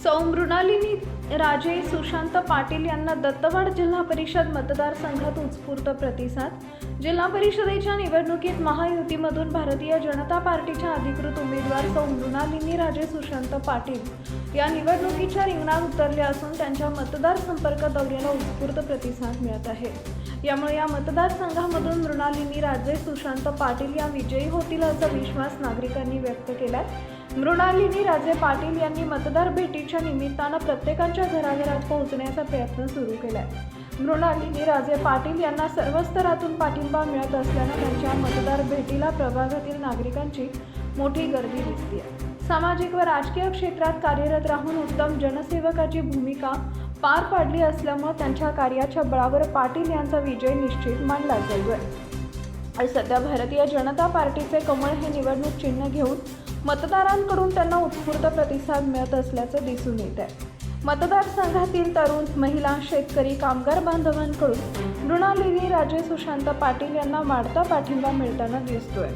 सौ मृणालिनी राजे सुशांत पाटील यांना दत्तवाड जिल्हा परिषद मतदारसंघात उत्स्फूर्त प्रतिसाद। जिल्हा परिषदेच्या निवडणुकीत महायुतीमधून भारतीय जनता पार्टीच्या अधिकृत उमेदवार सौ मृणालिनी राजे सुशांत पाटील या निवडणुकीच्या रिंगणात उतरले असून त्यांच्या मतदार संपर्क दौऱ्याला उत्स्फूर्त प्रतिसाद मिळत आहे। यामुळे या मतदारसंघामधून मृणालिनी राजे सुशांत पाटील या विजयी होतील असा विश्वास नागरिकांनी व्यक्त केलाय। मृणालिनी राजे पाटील यांनी मतदार भेटीच्या निमित्तानं प्रत्येकाच्या घराघरात पोहोचण्याचा प्रयत्न सुरू केलाय। मृणालिनी राजे पाटील यांना सर्व स्तरातून पाठिंबा मिळत असल्यानं त्यांच्या मतदार भेटीला प्रभागातील नागरिकांची मोठी गर्दी दिसते। सामाजिक व राजकीय क्षेत्रात कार्यरत राहून उत्तम जनसेवकाची भूमिका पार पाडली असल्यामुळे त्यांच्या कार्याच्या बळावर पाटील यांचा विजय निश्चित मानला जाईल। सध्या भारतीय जनता पार्टीचे कमळ हे निवडणूक चिन्ह घेऊन मतदारांकडून त्यांना उत्स्फूर्त प्रतिसाद मिळत असल्याचं दिसून येत आहे। मतदारसंघातील तरुण, महिला, शेतकरी, कामगार बांधवांकडून मृणालिनी राजे सुशांत पाटील यांना वाढता पाठिंबा मिळताना दिसतोय।